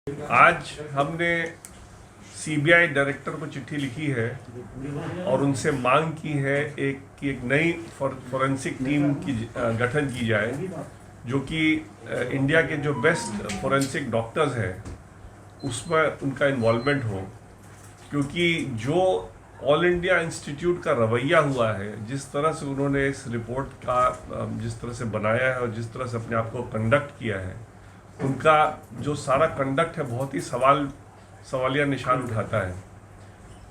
आज हमने CBI director को चिट्ठी लिखी है और उनसे मांग की है कि एक नई फॉरेंसिक टीम की गठन की जाए जो कि इंडिया के जो बेस्ट फॉरेंसिक डॉक्टर्स हैं उसमें उनका इन्वॉल्वमेंट हो, क्योंकि जो ऑल इंडिया इंस्टीट्यूट का रवैया हुआ है, जिस तरह से उन्होंने इस रिपोर्ट का जिस तरह से बनाया है और जिस तरह से अपने आप को कंडक्ट किया है, उनका जो सारा कंडक्ट है बहुत ही सवालिया निशान उठाता है।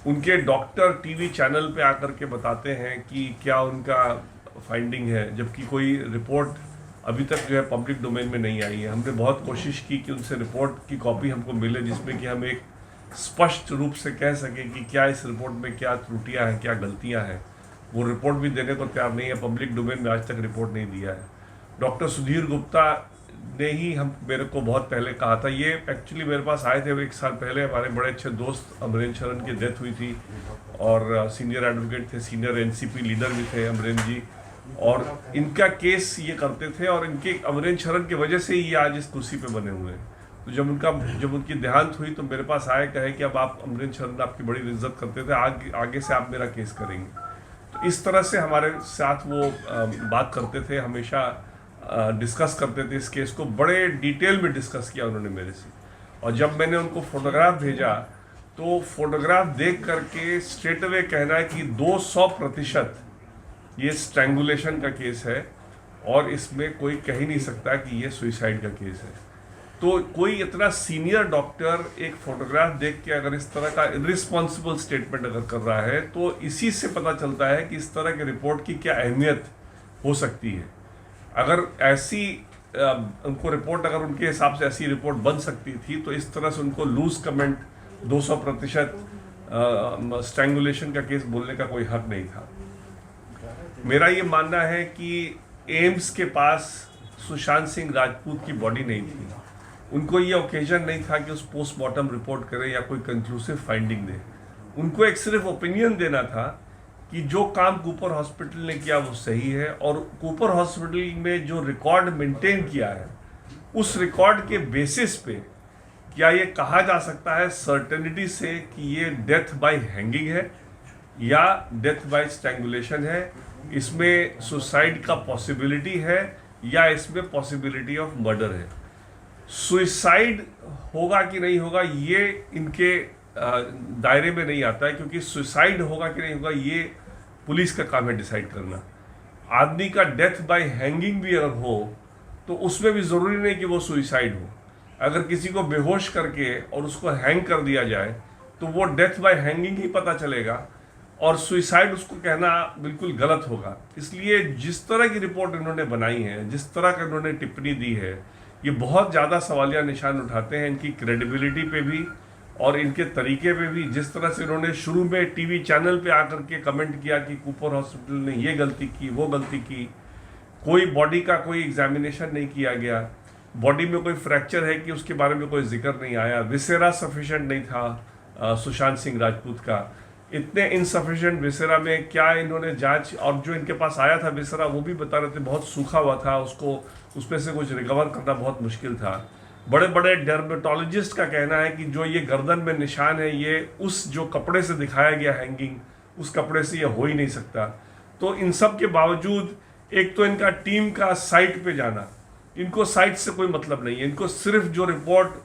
उनके डॉक्टर टीवी चैनल पे आकर के बताते हैं कि क्या उनका फाइंडिंग है, जबकि कोई रिपोर्ट अभी तक जो है पब्लिक डोमेन में नहीं आई है। हमने बहुत कोशिश की कि उनसे रिपोर्ट की कॉपी हमको मिले जिसमें कि हम एक स्पष्ट रूप से कह सकें कि क्या इस रिपोर्ट में क्या त्रुटियां हैं, क्या गलतियां हैं। वो रिपोर्ट भी देने को तैयार नहीं है, पब्लिक डोमेन में आज तक रिपोर्ट नहीं दिया है। डॉक्टर सुधीर गुप्ता ने ही मेरे को बहुत पहले कहा था, ये एक्चुअली मेरे पास आए थे 1 साल पहले। हमारे बड़े अच्छे दोस्त अमरेंद्र शरण की डेथ हुई थी और सीनियर एडवोकेट थे, सीनियर एनसीपी लीडर भी थे अमरेंद्र जी, और इनका केस ये करते थे और इनके अमरेंद्र शरण की वजह से ही ये आज इस कुर्सी पे बने हुए हैं। तो जब उनकी देहांत हुई तो मेरे पास आए, कहे कि अब आप अमरेंद्र शरण आपकी बड़ी इज्जत करते थे, आगे से आप मेरा केस करेंगे। तो इस तरह से हमारे साथ वो बात करते थे, हमेशा डिस्कस करते थे इस केस को, बड़े डिटेल में डिस्कस किया उन्होंने मेरे से। और जब मैंने उनको फोटोग्राफ भेजा तो फोटोग्राफ देख करके स्ट्रेट अवे कहना है कि 200% ये स्ट्रैंगुलेशन का केस है और इसमें कोई कह ही नहीं सकता कि ये सुइसाइड का केस है। तो कोई इतना सीनियर डॉक्टर एक फोटोग्राफ देख के अगर इस तरह का इररिस्पॉन्सिबल स्टेटमेंट अगर कर रहा है तो इसी से पता चलता है कि इस तरह के रिपोर्ट की क्या अहमियत हो सकती है। अगर ऐसी उनको रिपोर्ट, अगर उनके हिसाब से ऐसी रिपोर्ट बन सकती थी तो इस तरह से उनको लूज कमेंट 200% स्ट्रैंगुलेशन का केस बोलने का कोई हक नहीं था। मेरा ये मानना है कि एम्स के पास सुशांत सिंह राजपूत की बॉडी नहीं थी, उनको ये ओकेजन नहीं था कि उस पोस्टमार्टम रिपोर्ट करे या कोई कंक्लूसिव फाइंडिंग दे। उनको एक सिर्फ ओपिनियन देना था कि जो काम कूपर हॉस्पिटल ने किया वो सही है, और कूपर हॉस्पिटल में जो रिकॉर्ड मेंटेन किया है उस रिकॉर्ड के बेसिस पे क्या ये कहा जा सकता है सर्टेनिटी से कि ये डेथ बाय हैंगिंग है या डेथ बाय स्ट्रैंगुलेशन है, इसमें सुसाइड का पॉसिबिलिटी है या इसमें पॉसिबिलिटी ऑफ मर्डर है। सुसाइड होगा कि नहीं होगा ये इनके दायरे में नहीं आता है, क्योंकि सुसाइड होगा कि नहीं होगा ये पुलिस का काम है डिसाइड करना। आदमी का डेथ बाय हैंगिंग भी अगर हो तो उसमें भी ज़रूरी नहीं कि वो सुसाइड हो। अगर किसी को बेहोश करके और उसको हैंग कर दिया जाए तो वो डेथ बाय हैंगिंग ही पता चलेगा और सुसाइड उसको कहना बिल्कुल गलत होगा। इसलिए जिस तरह की रिपोर्ट इन्होंने बनाई है, जिस तरह का इन्होंने टिप्पणी दी है, ये बहुत ज़्यादा सवालिया निशान उठाते हैं इनकी क्रेडिबिलिटी पे भी और इनके तरीके पे भी। जिस तरह से इन्होंने शुरू में टीवी चैनल पे आकर के कमेंट किया कि कूपर हॉस्पिटल ने ये गलती की, वो गलती की, कोई बॉडी का कोई एग्जामिनेशन नहीं किया गया, बॉडी में कोई फ्रैक्चर है कि उसके बारे में कोई जिक्र नहीं आया, विसेरा सफिशेंट नहीं था सुशांत सिंह राजपूत का, इतने इनसफिशिएंट विसेरा में क्या इन्होंने जांच, और जो इनके पास आया था विसेरा वो भी बता रहे थे बहुत सूखा हुआ था, उसको उसमें से कुछ रिकवर करना बहुत मुश्किल था। बड़े बड़े डर्मेटोलॉजिस्ट का कहना है कि जो ये गर्दन में निशान है ये उस जो कपड़े से दिखाया गया हैंगिंग, उस कपड़े से ये हो ही नहीं सकता। तो इन सब के बावजूद एक तो इनका टीम का साइट पे जाना, इनको साइट से कोई मतलब नहीं है, इनको सिर्फ जो रिपोर्ट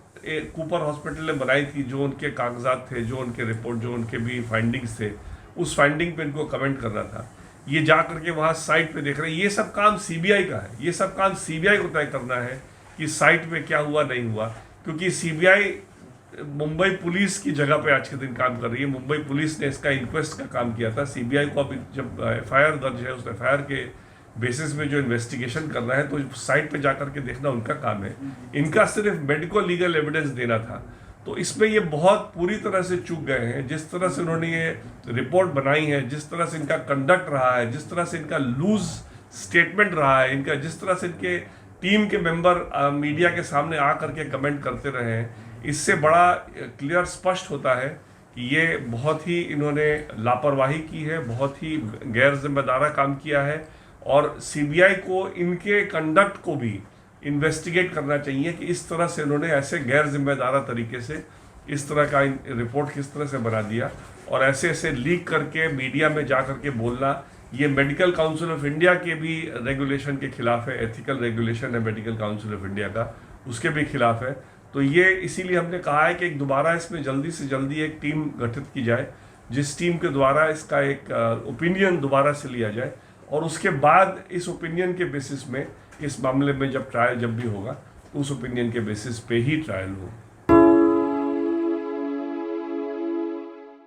कूपर हॉस्पिटल ने बनाई थी, जो उनके कागजात थे, जो उनके रिपोर्ट, जो उनके भी फाइंडिंग्स थे, उस फाइंडिंग पे इनको कमेंट करना था। ये जा करके वहाँ साइट पे देख रहे हैं, ये सब काम सीबीआई का है, ये सब काम सीबीआई को तय करना है कि साइट पे क्या हुआ नहीं हुआ, क्योंकि सीबीआई मुंबई पुलिस की जगह पे आज के दिन काम कर रही है। मुंबई पुलिस ने इसका इंक्वेस्ट का काम किया था, सीबीआई को अभी जब एफआईआर दर्ज है उस एफआईआर के बेसिस में जो इन्वेस्टिगेशन करना है तो साइट पे जाकर के देखना उनका काम है, इनका सिर्फ मेडिको लीगल एविडेंस देना था। तो इसमें ये बहुत पूरी तरह से चूक गए हैं। जिस तरह से उन्होंने ये रिपोर्ट बनाई है, जिस तरह से इनका कंडक्ट रहा है, जिस तरह से इनका लूज स्टेटमेंट रहा है, इनका जिस तरह से इनके टीम के मेंबर मीडिया के सामने आ करके कमेंट करते रहे हैं, इससे बड़ा क्लियर स्पष्ट होता है कि ये बहुत ही इन्होंने लापरवाही की है, बहुत ही गैर जिम्मेदारा काम किया है, और सीबीआई को इनके कंडक्ट को भी इन्वेस्टिगेट करना चाहिए कि इस तरह से उन्होंने ऐसे गैर जिम्मेदारा तरीके से इस तरह का रिपोर्ट किस तरह से बना दिया और ऐसे ऐसे लीक करके मीडिया में जा करके बोलना, ये मेडिकल काउंसिल ऑफ इंडिया के भी रेगुलेशन के खिलाफ है, एथिकल रेगुलेशन है मेडिकल काउंसिल ऑफ इंडिया का, उसके भी खिलाफ है। तो ये इसीलिए हमने कहा है कि एक दोबारा इसमें जल्दी से जल्दी एक टीम गठित की जाए, जिस टीम के द्वारा इसका एक ओपिनियन दोबारा से लिया जाए और उसके बाद इस ओपिनियन के बेसिस में इस मामले में जब ट्रायल जब भी होगा तो उस ओपिनियन के बेसिस पे ही ट्रायल हो।